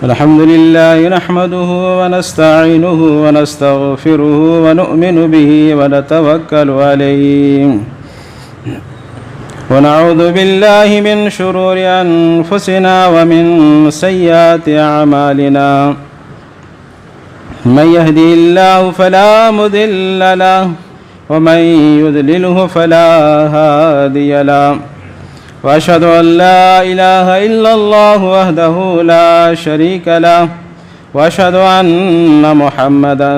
الحمد لله نحمده ونستعينه ونستغفره ونؤمن به ونتوكل عليه ونعوذ بالله من شرور أنفسنا ومن سيئات أعمالنا من يهدي الله فلا مضل له ومن يضلله فلا هادي له وأشهد أن لا إله إلا الله وحده لا شريك له وأشهد أن محمدا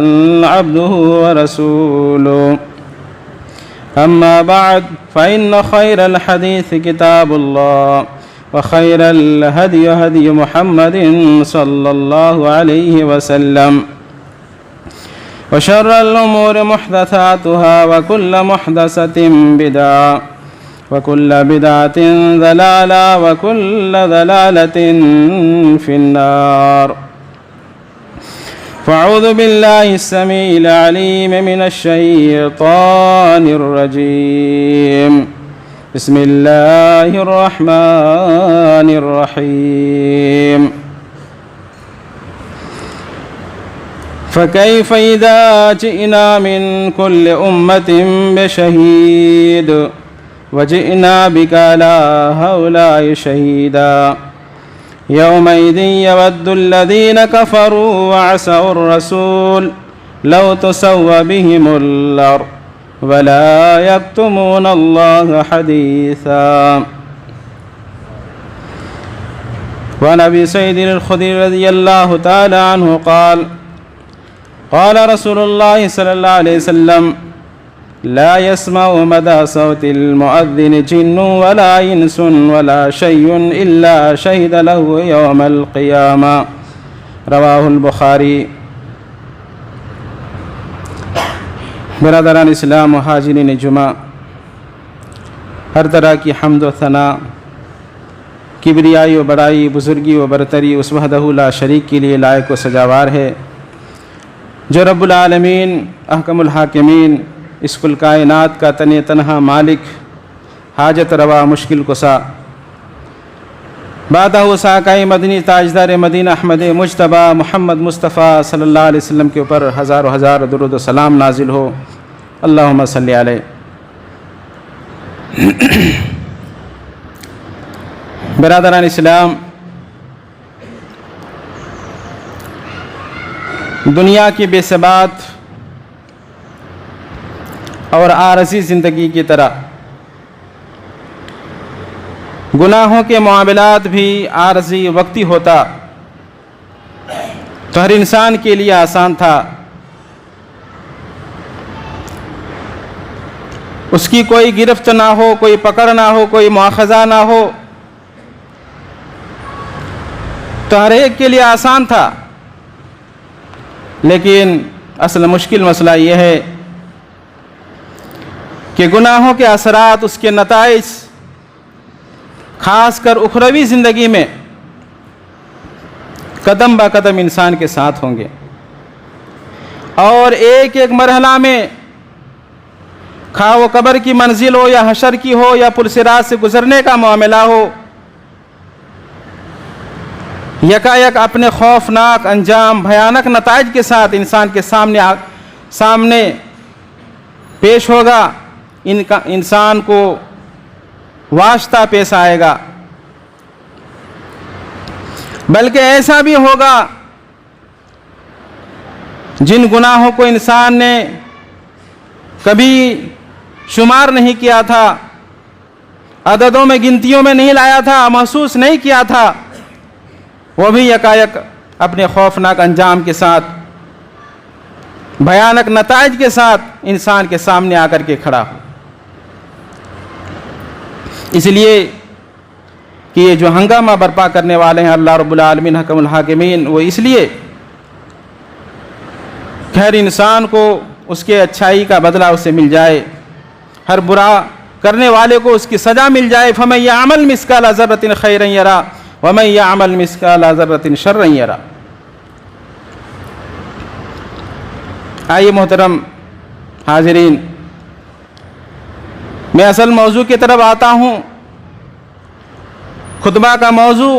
عبده ورسوله أما بعد فإن خير الحديث كتاب الله وخير الهدي هدي محمد صلى الله عليه وسلم وشر الأمور محدثاتها وكل محدثة بدعة وكل بدعة ضلالة وكل ضلالة في النار. فأعوذ بالله السميع العليم من الشيطان الرجيم. بسم الله الرحمن الرحيم. فكيف إذا جئنا من كل أمة بشهيد وجئنا بك على هؤلاء شهيدا يومئذ يود الذين كفروا وعصوا الرسول لو تسوى بهم الأرض ولا يكتمون الله حديثا. وعن أبي سعيد الخدري رضي الله تعالى عنه قال قال رسول الله صلى الله عليه وسلم لا يسمع مدى صوت المؤذن جن ولا إنس ولا شيء إلا شهد له يوم القيامة. رواہ البخاری. برادران اسلام و حاضرین جمعہ، ہر طرح کی حمد و ثنا، کبریائی و بڑائی، بزرگی و برتری اس وحدہ لا شریک کے لیے لائق و سجاوار ہے، جو رب العالمین احکم الحاکمین، اس کل کائنات کا تنہا مالک، حاجت روا، مشکل کشا، بادہ ساکائی مدنی تاجدار مدینہ احمد مجتبیٰ محمد مصطفیٰ صلی اللہ علیہ وسلم کے اوپر ہزار و ہزار درود و سلام نازل ہو. اللہم صلی علیہ. برادران اسلام، دنیا کی بے ثبات اور عارضی زندگی کی طرح گناہوں کے معاملات بھی عارضی وقتی ہوتا تو ہر انسان کے لیے آسان تھا، اس کی کوئی گرفت نہ ہو، کوئی پکڑ نہ ہو، کوئی مواخذہ نہ ہو، تو ہر ایک کے لیے آسان تھا. لیکن اصل مشکل مسئلہ یہ ہے کہ گناہوں کے اثرات، اس کے نتائج خاص کر اخروی زندگی میں قدم با قدم انسان کے ساتھ ہوں گے، اور ایک ایک مرحلہ میں، خواہ وہ قبر کی منزل ہو یا حشر کی ہو یا پل صراط سے گزرنے کا معاملہ ہو، یکایک اپنے خوفناک انجام، بھیانک نتائج کے ساتھ انسان کے سامنے پیش ہوگا. انسان کو واسطہ پیش آئے گا، بلکہ ایسا بھی ہوگا جن گناہوں کو انسان نے کبھی شمار نہیں کیا تھا، عددوں میں، گنتیوں میں نہیں لایا تھا، محسوس نہیں کیا تھا، وہ بھی یکایک اپنے خوفناک انجام کے ساتھ، بھیانک نتائج کے ساتھ انسان کے سامنے آ کر کے کھڑا ہو. اس لیے کہ یہ جو ہنگامہ برپا کرنے والے ہیں اللہ رب العالمین حکم الحاکمین، وہ اس لیے کہ ہر انسان کو اس کے اچھائی کا بدلہ اسے مل جائے، ہر برا کرنے والے کو اس کی سزا مل جائے. فَمَن يَعْمَلْ مِثْقَالَ ذَرَّةٍ خَيْرًا يَرَهُ وَمَن يَعْمَلْ مِثْقَالَ ذَرَّةٍ شَرًّا يَرَهُ. آئیے محترم حاضرین، میں اصل موضوع کی طرف آتا ہوں. خطبہ کا موضوع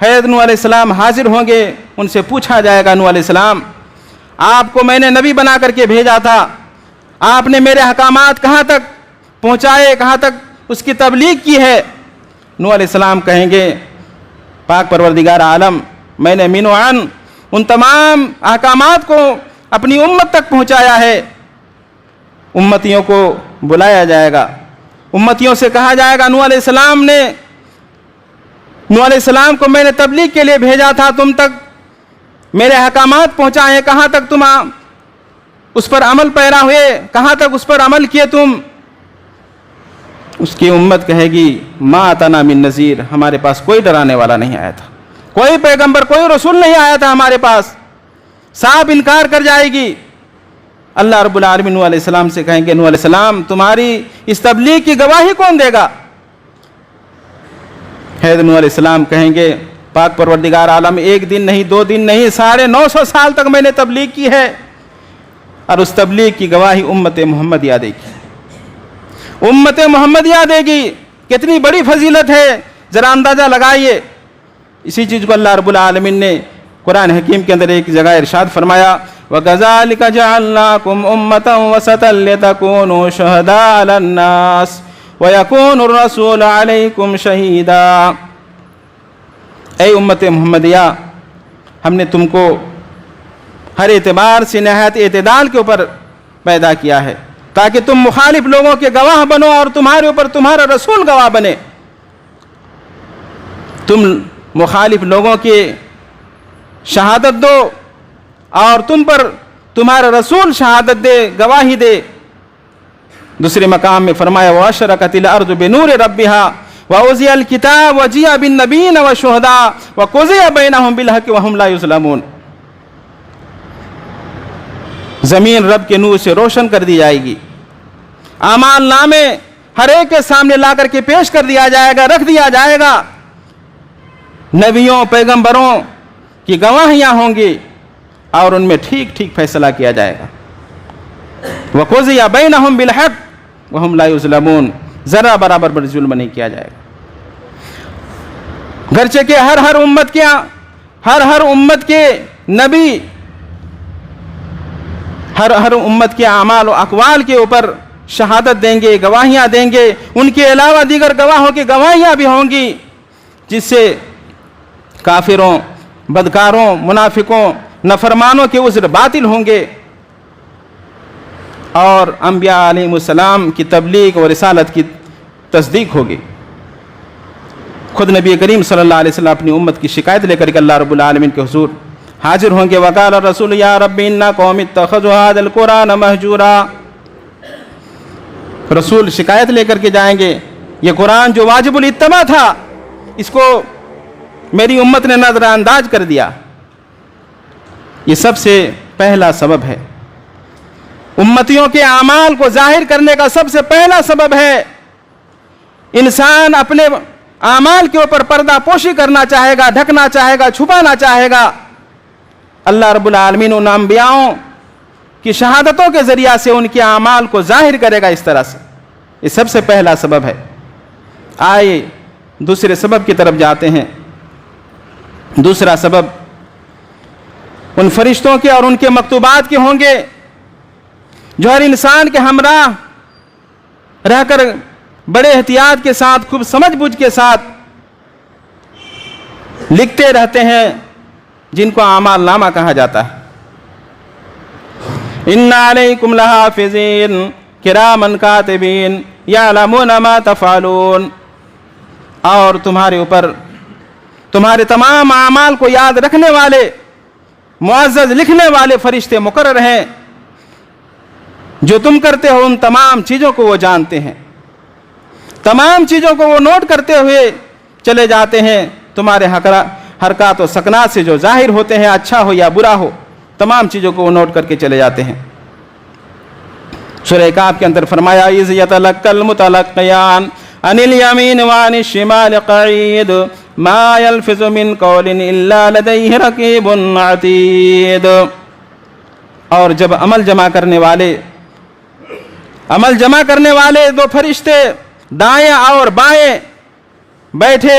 حضرت نوح علیہ السلام حاضر ہوں گے، ان سے پوچھا جائے گا، نوح علیہ السلام آپ کو میں نے نبی بنا کر کے بھیجا تھا، آپ نے میرے احکامات کہاں تک پہنچائے، کہاں تک اس کی تبلیغ کی ہے؟ نوح علیہ السلام کہیں گے پاک پروردگار عالم، میں نے من و عن ان تمام احکامات کو اپنی امت تک پہنچایا ہے۔ امتیوں کو بلایا جائے گا، امتیوں سے کہا جائے گا نوح علیہ السلام کو میں نے تبلیغ کے لیے بھیجا تھا، تم تک میرے احکامات پہنچائے، کہاں تک تم اس پر عمل پیرا ہوئے، کہاں تک اس پر عمل کیے تم؟ اس کی امت کہے گی ما اتانا من نذیر، ہمارے پاس کوئی ڈرانے والا نہیں آیا تھا، کوئی پیغمبر کوئی رسول نہیں آیا تھا ہمارے پاس، صاف انکار کر جائے گی۔ اللہ رب العالمین نوح علیہ السلام سے کہیں گے نوح علیہ السلام تمہاری اس تبلیغ کی گواہی کون دے گا؟ حضرت نوح علیہ السلام کہیں گے پاک پروردگار عالم، ایک دن نہیں، 2 دن نہیں، 950 سال تک میں نے تبلیغ کی ہے، اور اس تبلیغ کی گواہی امت محمدیہ دے گی، امت محمدیہ دے گی۔ کتنی بڑی فضیلت ہے، ذرا اندازہ لگائیے۔ اسی چیز کو اللہ رب العالمین نے قرآن حکیم کے اندر ایک جگہ ارشاد فرمایا وَكَذَلِكَ جَعَلْنَاكُمْ أُمَّةً وَسَطًا لِتَكُونُوا شُهَدَاءَ عَلَى النَّاسِ وَيَكُونَ الرَّسُولُ عَلَيْكُمْ شَهِيدًا۔ اے امت محمدیہ، ہم نے تم کو ہر اعتبار سے نہایت اعتدال کے اوپر پیدا کیا ہے تاکہ تم مخالف لوگوں کے گواہ بنو اور تمہارے اوپر تمہارا رسول گواہ بنے۔ تم مخالف لوگوں کی شہادت دو اور تم پر تمہارا رسول شہادت دے، گواہی دے۔ دوسرے مقام میں فرمایا وَأَشْرَقَتِ الْأَرْضُ بِنُورِ رَبِّهَا وَأُوذِيَ الْكِتَابُ وَجِيءَ بِالنَّبِيِّينَ وَالشُّهَدَاءِ وَقُضِيَ بَيْنَهُم بِالْحَقِّ وَهُمْ لَا يُظْلَمُونَ۔ زمین رب کے نور سے روشن کر دی جائے گی، اعمال نامے ہر ایک کے سامنے لا کر کے پیش کر دیا جائے گا، رکھ دیا جائے گا، نبیوں پیغمبروں کی گواہیاں ہوں گی اور ان میں ٹھیک ٹھیک فیصلہ کیا جائے گا۔ وَقُضِيَ بَيْنَهُم بِالْحَقِّ وَهُمْ لَا يُظْلَمُونَ، ذرا برابر پر ظلم نہیں کیا جائے گا۔ گرچہ کہ ہر امت کے نبی ہر امت کے اعمال و اقوال کے اوپر شہادت دیں گے، گواہیاں دیں گے، ان کے علاوہ دیگر گواہوں کی گواہیاں بھی ہوں گی، جس سے کافروں، بدکاروں، منافقوں، نافرمانوں کے عذر باطل ہوں گے اور انبیاء علیہ السلام کی تبلیغ و رسالت کی تصدیق ہوگی۔ خود نبی کریم صلی اللہ علیہ وسلم اپنی امت کی شکایت لے کر کے اللہ رب العالمین کے حضور حاضر ہوں گے۔ وقال الرسول یا رب ان قوم اتخذوا هذا القرآن مہجورا۔ رسول شکایت لے کر کے جائیں گے یہ قرآن جو واجب الاتباع تھا اس کو میری امت نے نظر انداز کر دیا۔ یہ سب سے پہلا سبب ہے، امتیوں کے اعمال کو ظاہر کرنے کا سب سے پہلا سبب ہے۔ انسان اپنے اعمال کے اوپر پردہ پوشی کرنا چاہے گا، ڈھکنا چاہے گا، چھپانا چاہے گا، اللہ رب العالمین ان انبیاؤں کی شہادتوں کے ذریعہ سے ان کے اعمال کو ظاہر کرے گا اس طرح سے۔ یہ سب سے پہلا سبب ہے۔ آئے دوسرے سبب کی طرف جاتے ہیں۔ دوسرا سبب ان فرشتوں کے اور ان کے مکتوبات کے ہوں گے جو ہر انسان کے ہمراہ رہ کر بڑے احتیاط کے ساتھ، خوب سمجھ بوجھ کے ساتھ لکھتے رہتے ہیں، جن کو اعمال نامہ کہا جاتا ہے۔ اِنَّ عَلَيْكُمْ لَحَافِظِينَ کِرَامًا کَاتِبِينَ يَعْلَمُونَ مَا تَفْعَلُونَ، اور تمہارے اوپر تمہارے تمام اعمال کو یاد رکھنے والے، معزز لکھنے والے فرشتے مقرر ہیں، جو تم کرتے ہو ان تمام چیزوں کو وہ جانتے ہیں، تمام چیزوں کو وہ نوٹ کرتے ہوئے چلے جاتے ہیں۔ تمہارے حرکات و سکنات سے جو ظاہر ہوتے ہیں، اچھا ہو یا برا ہو، تمام چیزوں کو وہ نوٹ کر کے چلے جاتے ہیں۔ سورہ کہف کے اندر فرمایا اِذْ يَتَلَقَّى الْمُتَلَقِّيَانِ عَنِ الْيَمِينِ وَعَنِ الشِّمَالِ قَعِيدٌ مَا يَلْفِظُ مِنْ قَوْلٍ إِلَّا لَدَيْهِ رَقِيبٌ عَتِيدٌ۔ اور جب عمل جمع کرنے والے دو فرشتے دائیں اور بائیں بیٹھے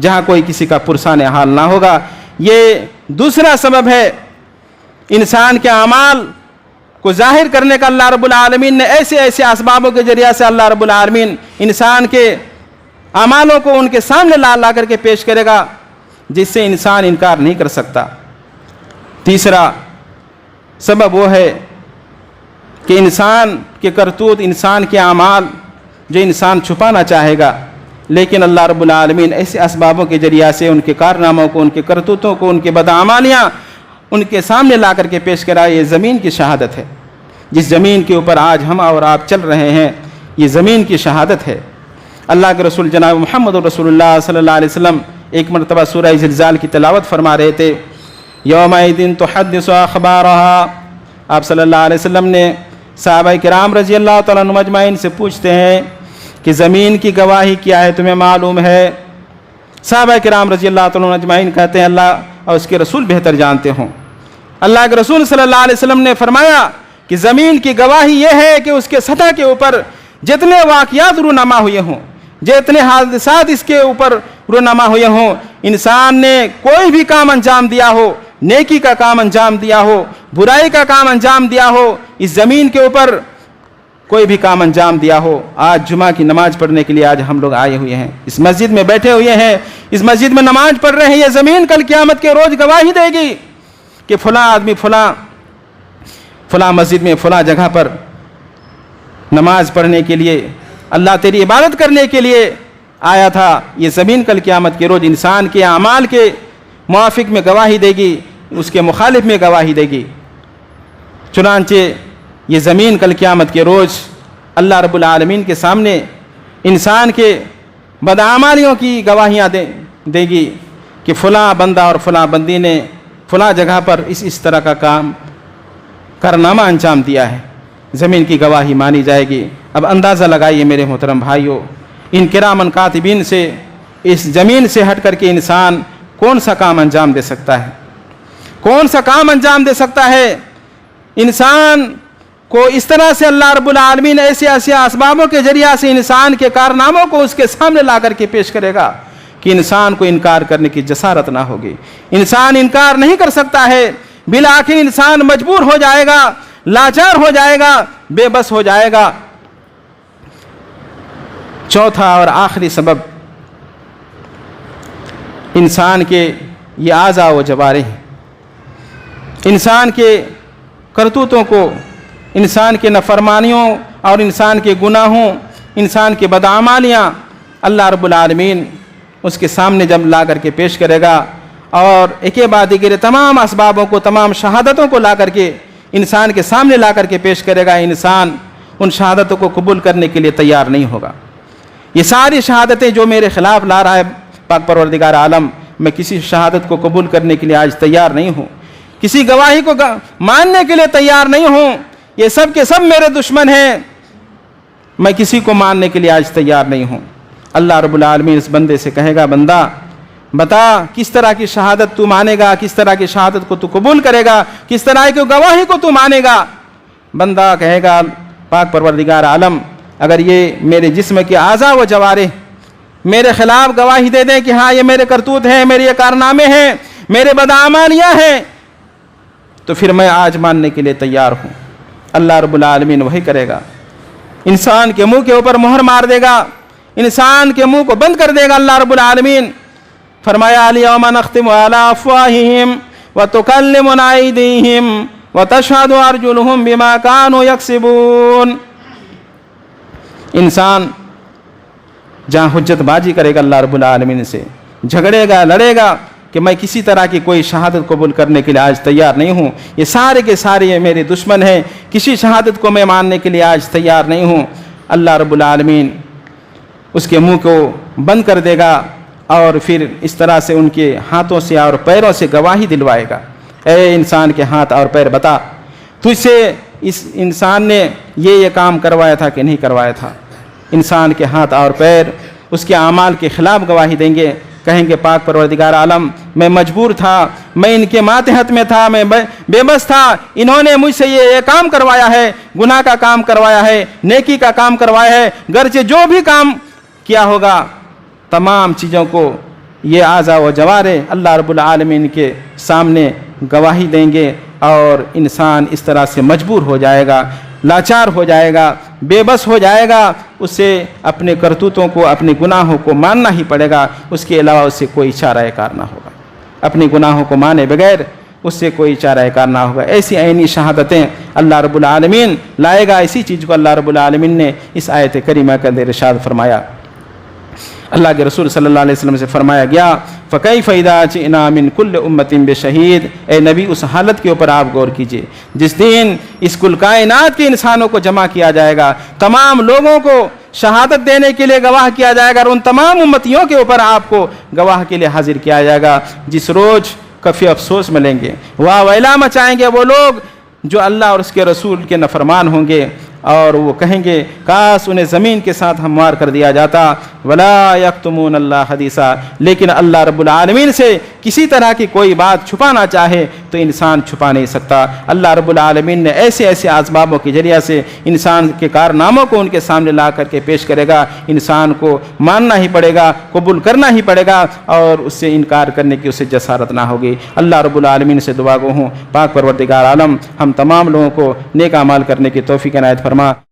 جہاں کوئی کسی کا پرسان حال نہ ہوگا۔ یہ دوسرا سبب ہے انسان کے اعمال کو ظاہر کرنے کا۔ اللہ رب العالمین نے ایسے ایسے اسبابوں کے ذریعہ سے اللہ رب العالمین انسان کے اعمالوں کو ان کے سامنے لا کر کے پیش کرے گا جس سے انسان انکار نہیں کر سکتا۔ تیسرا سبب وہ ہے کہ انسان کے کرتوت، انسان کے اعمال جو انسان چھپانا چاہے گا، لیکن اللہ رب العالمین ایسے اسبابوں کے ذریعہ سے ان کے کارناموں کو، ان کے کرتوتوں کو، ان کے بدعمالیاں ان کے سامنے لا کر کے پیش کرا۔ یہ زمین کی شہادت ہے، جس زمین کے اوپر آج ہم اور آپ چل رہے ہیں، یہ زمین کی شہادت ہے۔ اللہ کے رسول جناب محمد رسول اللہ صلی اللہ علیہ وسلم ایک مرتبہ سورہ زلزال کی تلاوت فرما رہے تھے۔ یومئذ تحدث اخبارها، آپ صلی اللہ علیہ وسلم نے صحابہ کرام رضی اللہ تعالیٰ عنہم اجمعین سے پوچھتے ہیں کہ زمین کی گواہی کیا ہے، تمہیں معلوم ہے؟ صحابہ کرام رضی اللہ تعالیٰ عنہم اجمعین کہتے ہیں اللہ اور اس کے رسول بہتر جانتے ہوں۔ اللہ کے رسول صلی اللہ علیہ وسلم نے فرمایا کہ زمین کی گواہی یہ ہے کہ اس کے سطح کے اوپر جتنے واقعات رونما ہوئے ہوں، جتنے حادثات اس کے اوپر رونما ہوئے ہوں، انسان نے کوئی بھی کام انجام دیا ہو، نیکی کا کام انجام دیا ہو، برائی کا کام انجام دیا ہو، اس زمین کے اوپر کوئی بھی کام انجام دیا ہو۔ آج جمعہ کی نماز پڑھنے کے لیے آج ہم لوگ آئے ہوئے ہیں، اس مسجد میں بیٹھے ہوئے ہیں، اس مسجد میں نماز پڑھ رہے ہیں۔ یہ زمین کل قیامت کے روز گواہی دے گی کہ فلاں آدمی فلاں مسجد میں فلاں جگہ پر نماز پڑھنے کے لیے، اللہ تیری عبادت کرنے کے لیے آیا تھا۔ یہ زمین کل قیامت کے روز انسان کے اعمال کے موافق میں گواہی دے گی، اس کے مخالف میں گواہی دے گی۔ چنانچہ یہ زمین کل قیامت کے روز اللہ رب العالمین کے سامنے انسان کے بدعمالیوں کی گواہیاں دے گی کہ فلاں بندہ اور فلاں بندی نے فلاں جگہ پر اس طرح کا کارنامہ انجام دیا ہے۔ زمین کی گواہی مانی جائے گی۔ اب اندازہ لگائیے میرے محترم بھائیوں، ان کرامن کاتبین سے، اس زمین سے ہٹ کر کے انسان کون سا کام انجام دے سکتا ہے؟ کون سا کام انجام دے سکتا ہے؟ انسان کو اس طرح سے اللہ رب العالمین ایسے اسبابوں کے ذریعہ سے انسان کے کارناموں کو اس کے سامنے لا کر کے پیش کرے گا کہ انسان کو انکار کرنے کی جسارت نہ ہوگی۔ انسان انکار نہیں کر سکتا ہے، بالآخر انسان مجبور ہو جائے گا، لاچار ہو جائے گا، بے بس ہو جائے گا۔ چوتھا اور آخری سبب انسان کے یہ اعضاء و جوارح، انسان کے کرتوتوں کو، انسان کے نافرمانیوں اور انسان کے گناہوں، انسان کے بدعمالیاں اللہ رب العالمین اس کے سامنے جب لا کر کے پیش کرے گا اور ایک بعد دیگر تمام اسبابوں کو، تمام شہادتوں کو لا کر کے انسان کے سامنے لا کر کے پیش کرے گا، انسان ان شہادتوں کو قبول کرنے کے لیے تیار نہیں ہوگا۔ یہ ساری شہادتیں جو میرے خلاف لا رہا ہے پاک پروردگار عالم، میں کسی شہادت کو قبول کرنے کے لیے آج تیار نہیں ہوں، کسی گواہی کو ماننے کے لیے تیار نہیں ہوں، یہ سب کے سب میرے دشمن ہیں، میں کسی کو ماننے کے لیے آج تیار نہیں ہوں۔ اللہ رب العالمین اس بندے سے کہے گا بندہ بتا کس طرح کی شہادت تو مانے گا، کس طرح کی شہادت کو تو قبول کرے گا، کس طرح کی گواہی کو تو مانے گا؟ بندہ کہے گا پاک پروردگار عالم اگر یہ میرے جسم کے اعضاء و جوارح میرے خلاف گواہی دے دیں کہ ہاں یہ میرے کرتوت ہیں، میرے یہ کارنامے ہیں، میرے بدعمالیاں ہیں، تو پھر میں آج ماننے کے لیے تیار ہوں۔ اللہ رب العالمین وہی کرے گا، انسان کے منہ کے اوپر مہر مار دے گا، انسان کے منہ کو بند کر دے گا اللہ رب العالمین۔ فرمایا الیوم نختم علی افواہہم وتکلمنا ایدیہم وتشہد ارجلہم بما کانوا یکسبون۔ انسان جہاں حجت بازی کرے گا اللہ رب العالمین سے، جھگڑے گا، لڑے گا کہ میں کسی طرح کی کوئی شہادت قبول کرنے کے لیے آج تیار نہیں ہوں، یہ سارے کے سارے یہ میرے دشمن ہیں، کسی شہادت کو میں ماننے کے لیے آج تیار نہیں ہوں۔ اللہ رب العالمین اس کے منہ کو بند کر دے گا اور پھر اس طرح سے ان کے ہاتھوں سے اور پیروں سے گواہی دلوائے گا، اے انسان کے ہاتھ اور پیر بتا تجھ سے اس انسان نے یہ کام کروایا تھا کہ نہیں کروایا تھا۔ انسان کے ہاتھ اور پیر اس کے اعمال کے خلاف گواہی دیں گے، کہیں گے پاک پروردگار عالم میں مجبور تھا، میں ان کے ماتحت میں تھا، میں بے بس تھا، انہوں نے مجھ سے یہ کام کروایا ہے، گناہ کا کام کروایا ہے، نیکی کا کام کروایا ہے، گرچہ جو بھی کام کیا ہوگا تمام چیزوں کو یہ اعضاء و جوارح اللہ رب العالمین کے سامنے گواہی دیں گے، اور انسان اس طرح سے مجبور ہو جائے گا، لاچار ہو جائے گا، بے بس ہو جائے گا، اسے اپنے کرتوتوں کو، اپنے گناہوں کو ماننا ہی پڑے گا، اس کے علاوہ اس سے کوئی چارہ کار نہ ہوگا۔ اپنے گناہوں کو مانے بغیر اس سے کوئی چارہ کار نہ ہوگا۔ ایسی عینی شہادتیں اللہ رب العالمین لائے گا۔ اسی چیز کو اللہ رب العالمین نے اس آیت کریمہ کا ارشاد فرمایا۔ اللہ کے رسول صلی اللہ علیہ وسلم سے فرمایا گیا، فَكَيْفَ إِذَا جِئْنَا مِنْ كُلِّ أُمَّةٍ بِشَهِيدٍ، اے نبی اس حالت کے اوپر آپ غور کیجئے جس دن اس کل کائنات کے انسانوں کو جمع کیا جائے گا، تمام لوگوں کو شہادت دینے کے لیے گواہ کیا جائے گا، اور ان تمام امتیوں کے اوپر آپ کو گواہ کے لیے حاضر کیا جائے گا۔ جس روز کفی افسوس ملیں گے، واہ ویلا مچائیں گے وہ لوگ جو اللہ اور اس کے رسول کے نافرمان ہوں گے، اور وہ کہیں گے کاش انہیں زمین کے ساتھ ہموار کر دیا جاتا۔ ولا یکتمون اللہ حدیثا، لیکن اللہ رب العالمین سے کسی طرح کی کوئی بات چھپانا چاہے تو انسان چھپا نہیں سکتا۔ اللہ رب العالمین نے ایسے ایسے اسبابوں کے ذریعہ سے انسان کے کارناموں کو ان کے سامنے لا کر کے پیش کرے گا، انسان کو ماننا ہی پڑے گا، قبول کرنا ہی پڑے گا، اور اس سے انکار کرنے کی اسے جسارت نہ ہوگی۔ اللہ رب العالمین سے دعا گو ہوں، پاک پروردگار عالم ہم تمام لوگوں کو نیک اعمال کرنے کی توفیق عنایت فرما۔